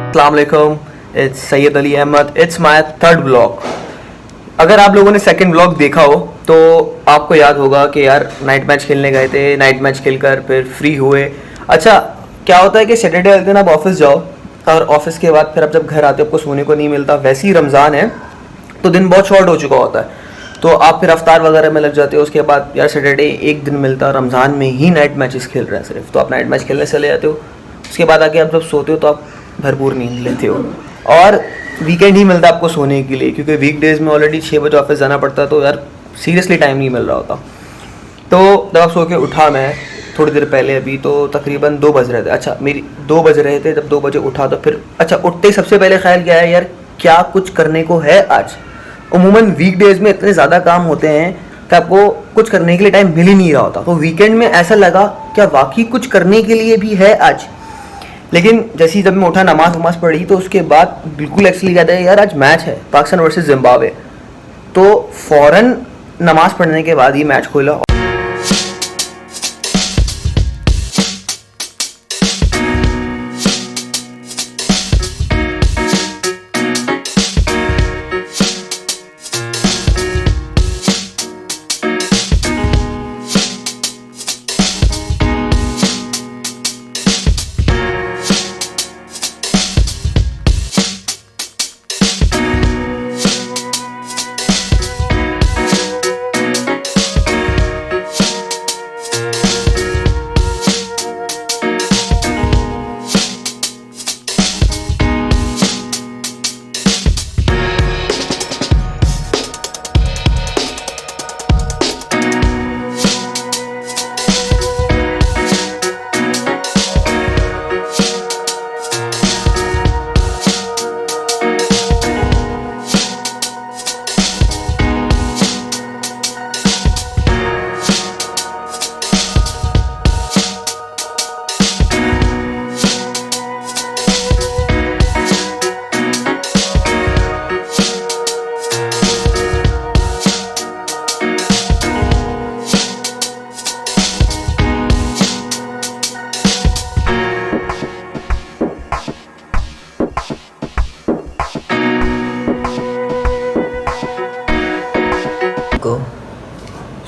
अस्सलाम वालेकुम, it's Syed Ali Ahmed. It's my third blog. अगर आप लोगों ने सेकंड ब्लॉग देखा हो तो आपको याद होगा कि यार नाइट मैच खेलने गए थे, नाइट मैच खेलकर फिर फ्री हुए। अच्छा, क्या होता है कि सैटरडे वाले दिन आप ऑफिस जाओ और ऑफिस के बाद फिर आप जब घर आते हो आपको सोने को नहीं मिलता। वैसे ही रमज़ान है तो दिन बहुत शॉर्ट हो चुका होता है, तो आप फिर अफ्तार वगैरह में लग जाते हो। उसके बाद यार सैटरडे एक दिन मिलता है, रमज़ान में ही नाइट मैचेस खेल रहे हैं सिर्फ, तो आप नाइट मैच खेलने चले जाते हो। उसके बाद आके आप जब सोते हो तो आप भरपूर नींद लेते हो और वीकेंड ही मिलता है आपको सोने के लिए, क्योंकि वीक डेज़ में ऑलरेडी 6 बजे ऑफिस जाना पड़ता है, तो यार सीरियसली टाइम नहीं मिल रहा होता। तो जब आप सो के उठा मैं थोड़ी देर पहले, अभी तो तकरीबन 2 बज रहे थे। अच्छा, मेरी 2 बज रहे थे, जब 2 बजे उठा तो फिर अच्छा उठते ही सबसे पहले ख्याल क्या है, यार क्या कुछ करने को है आज। उमूमन वीक डेज़ में इतने ज़्यादा काम होते हैं कि आपको कुछ करने के लिए टाइम मिल ही नहीं रहा होता, तो वीकेंड में ऐसा लगा क्या वाकई कुछ करने के लिए भी है आज। लेकिन जैसे ही जब मैं उठा, नमाज वमाज पढ़ी, तो उसके बाद बिल्कुल एक्चुअली याद है यार आज मैच है पाकिस्तान वर्सेस जिम्बाब्वे। तो फ़ौरन नमाज पढ़ने के बाद ही मैच खोला।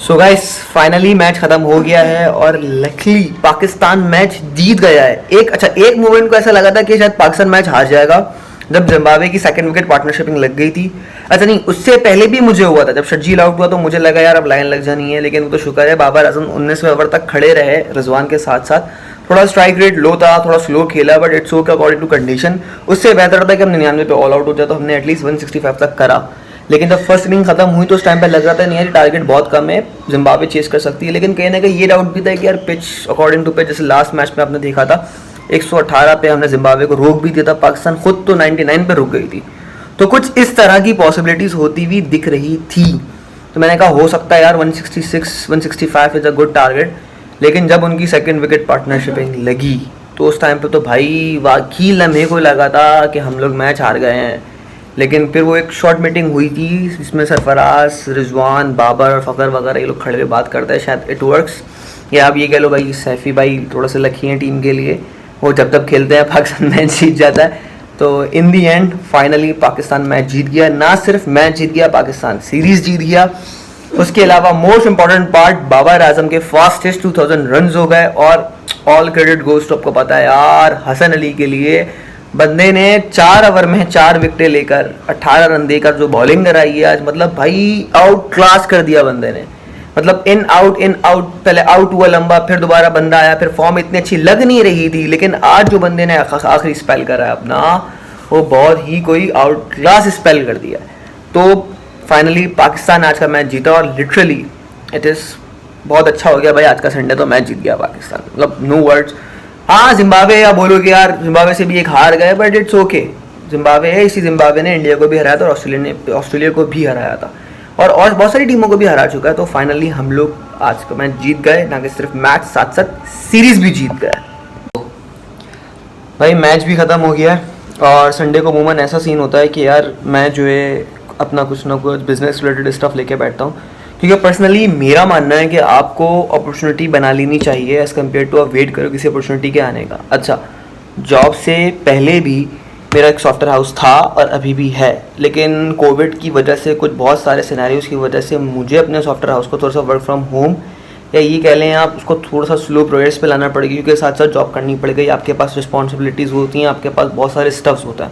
सो गाइस, फाइनली मैच खत्म हो गया है और लकीली पाकिस्तान मैच जीत गया है। एक मोमेंट को ऐसा लगा था कि शायद पाकिस्तान मैच हार जाएगा जब जिम्बाब्वे की सेकंड विकेट पार्टनरशिपिंग लग गई थी। अच्छा नहीं, उससे पहले भी मुझे हुआ था, जब शर्जील आउट हुआ तो मुझे लगा यार अब लाइन लग जानी है, लेकिन वो तो शुक्र है बाबर आजम 19वें ओवर तक खड़े रहे रिजवान के साथ साथ। थोड़ा स्ट्राइक रेट लो था, थोड़ा स्लो खेला, but it's okay according to condition. उससे बेहतर था कि हम 99 पे ऑल आउट हो जाए, तो हमने एटलीस्ट 165 तक करा। लेकिन जब फर्स्ट इनिंग खत्म हुई तो उस टाइम पे लग रहा था नहीं यार टारगेट बहुत कम है, जिम्बाब्वे चेस कर सकती है। लेकिन कहीं ना कहीं ये डाउट भी था कि यार पिच अकॉर्डिंग टू पिच, जैसे लास्ट मैच में आपने देखा था 118 पे हमने जिम्बाब्वे को रोक भी दिया था, पाकिस्तान खुद तो 99 पे रुक गई थी। तो कुछ इस तरह की पॉसिबिलिटीज होती हुई दिख रही थी, तो मैंने कहा हो सकता है यार 166 165 इज अ गुड टारगेट। लेकिन जब उनकी सेकेंड विकेट पार्टनरशिपिंग लगी तो उस टाइम पे तो भाई वाकई लम्हे को लगा था कि हम लोग मैच हार गए हैं। लेकिन फिर वो एक शॉर्ट मीटिंग हुई थी जिसमें सरफराज, रिजवान, बाबर, फ़खर वगैरह ये लोग खड़े हुए बात करते हैं, शायद इट वर्क्स। या आप ये कह लो भाई सैफ़ी भाई थोड़ा सा लकी हैं टीम के लिए, वो जब तब खेलते हैं पाकिस्तान मैच जीत जाता है। तो इन दी एंड फाइनली पाकिस्तान मैच जीत गया। ना सिर्फ मैच जीत गया, पाकिस्तान सीरीज़ जीत गया। उसके अलावा most important part, Babar Azam के फास्टेस्ट 2000 रन हो गए। और ऑल क्रेडिट गोज टू, आपको पता है यार, हसन अली के लिए। बंदे ने 4 ओवर में 4 विकेटें लेकर 18 रन देकर जो बॉलिंग कराई है आज, मतलब भाई आउट क्लास कर दिया बंदे ने। मतलब इन आउट, पहले आउट हुआ लंबा, फिर दोबारा बंदा आया, फिर फॉर्म इतनी अच्छी लग नहीं रही थी, लेकिन आज जो बंदे ने आखिरी स्पेल करा है अपना, वो बहुत ही कोई आउट क्लास स्पेल कर दिया। तो फाइनली पाकिस्तान आज का मैच जीता और लिटरली इट इज़ बहुत अच्छा हो गया भाई। आज का संडे तो मैच जीत गया पाकिस्तान, मतलब नो वर्ड्स। हाँ, जिम्बाब्वे या बोलो कि यार जिम्बाब्वे से भी एक हार गए, बट इट्स ओके। जिम्बाब्वे है, इसी जिम्बाब्वे ने इंडिया को भी हराया था और ऑस्ट्रेलिया को भी हराया था, और बहुत सारी टीमों को भी हरा चुका है। तो फाइनली हम लोग आज का मैच जीत गए, ना कि सिर्फ मैच, साथ साथ सीरीज भी जीत गए। भाई मैच भी ख़त्म हो गया और संडे को अमूमन ऐसा सीन होता है कि यार मैं जो है अपना कुछ ना कुछ बिजनेस रिलेटेड स्टफ लेके बैठता हूँ, क्योंकि पर्सनली मेरा मानना है कि आपको अपॉर्चुनिटी बना लेनी चाहिए एज़ कम्पेयर टू आप वेट करो किसी अपॉर्चुनिटी के आने का। अच्छा, जॉब से पहले भी मेरा एक सॉफ्टवेयर हाउस था और अभी भी है, लेकिन कोविड की वजह से, कुछ बहुत सारे सिनेरियोज की वजह से मुझे अपने सॉफ्टवेयर हाउस को थोड़ा सा वर्क फ्रॉम होम, या ये कह लें आप उसको थोड़ा सा स्लो प्रोग्रेस पे लाना पड़ेगी, क्योंकि साथ साथ जॉब करनी पड़ेगी, आपके पास रिस्पॉन्सिबिलिटीज़ होती हैं, आपके पास बहुत सारे स्टफ्स होता है,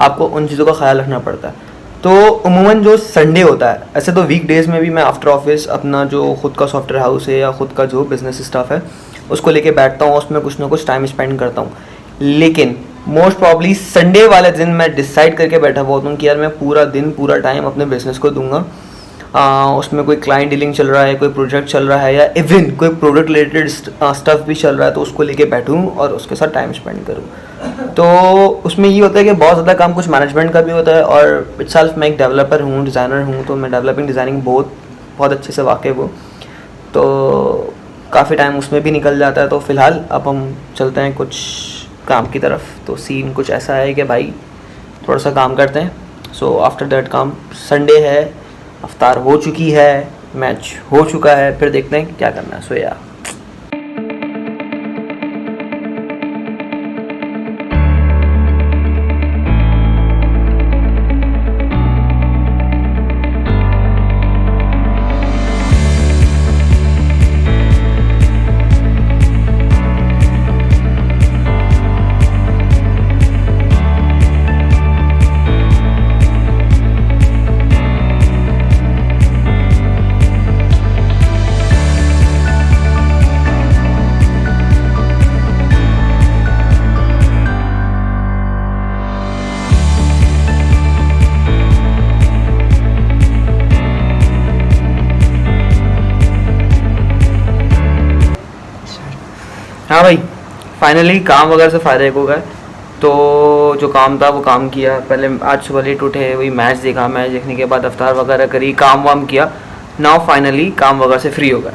आपको उन चीज़ों का ख्याल रखना पड़ता है। तो उमूमन जो संडे होता है, ऐसे तो वीक डेज़ में भी मैं आफ्टर ऑफिस अपना जो खुद का सॉफ्टवेयर हाउस है या खुद का जो बिज़नेस स्टाफ है उसको लेके बैठता हूँ, उसमें कुछ ना कुछ टाइम स्पेंड करता हूँ। लेकिन मोस्ट प्रॉब्ली संडे वाले दिन मैं डिसाइड करके बैठा हुआ हूँ कि यार मैं पूरा दिन पूरा टाइम अपने बिजनेस को दूंगा। उसमें कोई क्लाइंट डीलिंग चल रहा है, कोई प्रोजेक्ट चल रहा है, या इवन कोई प्रोडक्ट रिलेटेड स्टफ भी चल रहा है, तो उसको लेके बैठूँ और उसके साथ टाइम स्पेंड करूँ। तो उसमें ये होता है कि बहुत ज़्यादा काम कुछ मैनेजमेंट का भी होता है, और इटसेल्फ मैं एक डेवलपर हूँ, डिज़ाइनर हूँ, तो मैं डेवलपिंग डिज़ाइनिंग बहुत अच्छे से वाकिफ़ हूँ, तो काफ़ी टाइम उसमें भी निकल जाता है। तो फ़िलहाल अब हम चलते हैं कुछ काम की तरफ। तो सीन कुछ ऐसा है कि भाई थोड़ा सा काम करते हैं। सो आफ्टर दैट काम, संडे है, अफ्तार हो चुकी है, मैच हो चुका है, फिर देखते हैं क्या करना है। सो या हाँ भाई, फाइनली काम वगैरह से फ़ायदा हो गए। तो जो काम था वो काम किया। पहले आज सुबह लेट उठे, वही मैच देखा, मैच देखने के बाद अफ्तार वगैरह करी, काम वाम किया। नाउ फाइनली काम वगैरह से फ्री हो गए।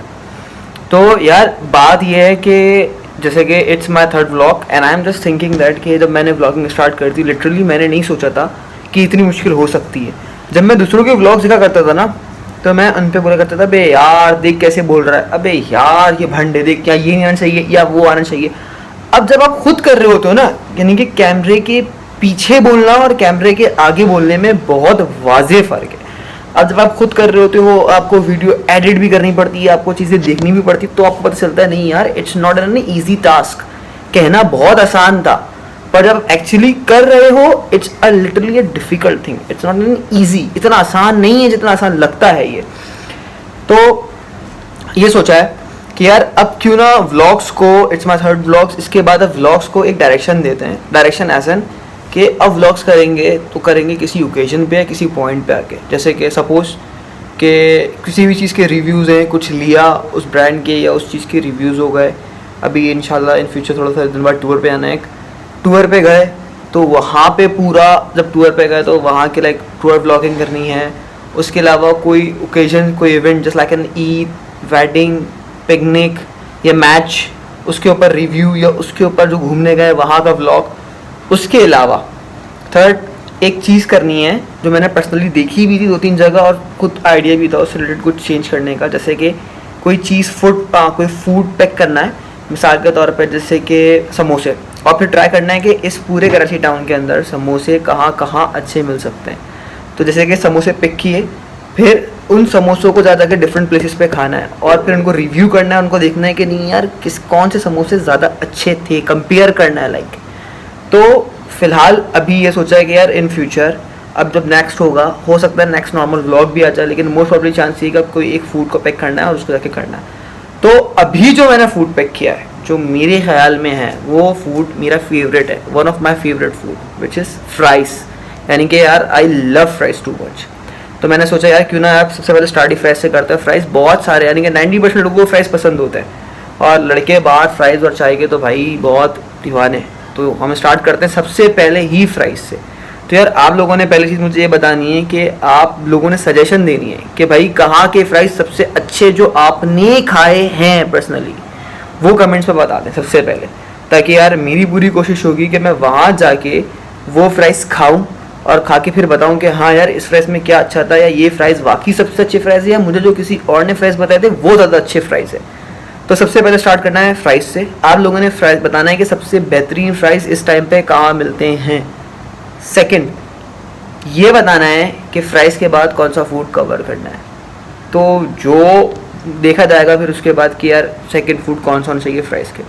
तो यार बात ये है कि जैसे कि it's my third vlog and I am just thinking that कि जब मैंने व्लॉगिंग स्टार्ट कर दी, लिटरली मैंने नहीं सोचा था कि इतनी मुश्किल हो सकती है। जब मैं दूसरों के व्लॉग्स देखा करता था ना, तो मैं उन पे बोला करता था, बे यार देख कैसे बोल रहा है, अबे यार ये भंडे देख, क्या ये नहीं आना चाहिए या वो आना चाहिए। अब जब आप खुद कर रहे होते हो ना, यानी कि कैमरे के पीछे बोलना और कैमरे के आगे बोलने में बहुत वाज़ेह फ़र्क है। अब जब आप खुद कर रहे होते हो, आपको वीडियो एडिट भी करनी पड़ती है, आपको चीज़ें देखनी भी पड़ती है, तो आपको पता चलता है नहीं यार, it's not an easy task. कहना बहुत आसान था, पर जब एक्चुअली कर रहे हो, it's a literally a difficult thing, it's not an easy. इतना आसान नहीं है जितना आसान लगता है ये। तो ये सोचा है कि यार अब क्यों ना व्लॉग्स को, इट्स माई थर्ड व्लॉग्स, इसके बाद अब व्लॉग्स को एक डायरेक्शन देते हैं। डायरेक्शन एज एन कि अब व्लॉग्स करेंगे तो करेंगे किसी ओकेजन पे या किसी पॉइंट पे आके। जैसे कि सपोज कि किसी भी चीज़ के रिव्यूज़ हैं, कुछ लिया उस ब्रांड के या उस चीज़ के रिव्यूज़ हो गए। अभी इंशाल्लाह इन फ्यूचर थोड़ा सा दिन बाद टूर पे आना है। एक टूर पे गए तो वहाँ पे पूरा, जब टूर पे गए तो वहाँ के लाइक टूर ब्लॉगिंग करनी है। उसके अलावा कोई ओकेजन, कोई event just like an Eid, wedding, picnic या मैच, उसके ऊपर रिव्यू, या उसके ऊपर जो घूमने गए वहाँ का व्लॉग। उसके अलावा थर्ड एक चीज़ करनी है जो मैंने पर्सनली देखी भी थी 2-3 जगह, और खुद आइडिया भी था उससे रिलेटेड कुछ चेंज करने का। जैसे कि कोई चीज़ कोई फूड पैक करना है, मिसाल के तौर पर जैसे कि समोसे, और फिर ट्राई करना है कि इस पूरे कराची टाउन के अंदर समोसे कहाँ कहाँ अच्छे मिल सकते हैं। तो जैसे कि समोसे पिक किए, फिर उन समोसों को ज़्यादा के डिफरेंट प्लेसेस पे खाना है, और फिर उनको रिव्यू करना है, उनको देखना है कि नहीं यार कौन से समोसे ज़्यादा अच्छे थे, कंपेयर करना है लाइक। तो फ़िलहाल अभी ये सोचा है कि यार इन फ्यूचर अब जब नेक्स्ट होगा, हो सकता है नेक्स्ट नॉर्मल व्लॉग भी आ जाए, लेकिन मोस्ट प्रॉब्ली चांस ये कि अब कोई एक फूड को पैक करना है और उसको जाके करना है। तो अभी जो मैंने फूड पैक किया है, जो मेरे ख्याल में है, वो फूड मेरा फेवरेट है, one of my favourite food which is fries. यानी कि यार I love fries too much. तो मैंने सोचा यार क्यों ना आप सबसे पहले स्टार्ट ही फ्राइज़ से करते हैं। फ्राइज़ बहुत सारे, यानी कि 90% लोगों को फ्राइज़ पसंद होते हैं, और लड़के बाहर फ्राइज़ और चाय के तो भाई बहुत दीवाने। तो हम स्टार्ट करते हैं सबसे पहले ही फ्राइज़ से। तो यार आप लोगों ने पहली चीज़ मुझे ये बतानी है कि आप लोगों ने सजेशन देनी है कि भाई कहाँ के फ्राइज़ सबसे अच्छे जो आपने खाए हैं पर्सनली, वो कमेंट्स में बता दें सबसे पहले, ताकि यार मेरी पूरी कोशिश होगी कि मैं वहाँ जाके वो फ्राइज़ खाऊं और खा के फिर बताऊं कि हाँ यार इस फ्राइज़ में क्या अच्छा था, या ये फ्राइज़ वाकई सबसे अच्छे फ्राइज़ है, या मुझे जो किसी और ने फ्राइज़ बताए थे वो ज़्यादा अच्छे फ्राइज़ है। तो सबसे पहले स्टार्ट करना है फ्राइज़ से। आप लोगों ने फ्राइज़ बताना है कि सबसे बेहतरीन फ्राइज़ इस टाइम पे कहाँ मिलते हैं। सेकंड ये बताना है कि फ्राइज़ के बाद कौन सा फूड कवर करना है। तो जो देखा जाएगा फिर उसके बाद कि यार सेकंड फूड कौन सा होना चाहिए फ्राइज़ के।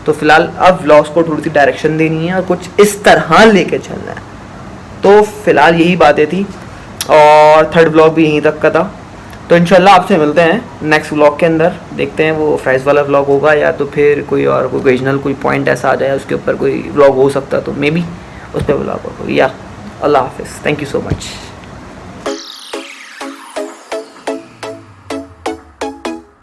तो फिलहाल अब व्लॉग्स को थोड़ी सी डायरेक्शन देनी है और कुछ इस तरह लेके चलना है। तो फिलहाल यही बातें थी और थर्ड व्लॉग भी यहीं तक का था। तो इंशाल्लाह आपसे मिलते हैं नेक्स्ट व्लॉग के अंदर। देखते हैं वो फ्राइज़ वाला व्लॉग होगा या तो फिर कोई और कोई ओकेजनल कोई पॉइंट ऐसा आ जाए उसके ऊपर कोई व्लॉग हो सकता, तो मे बी उस पर व्लॉग होगा। या अल्लाह हाफिज़, थैंक यू सो मच।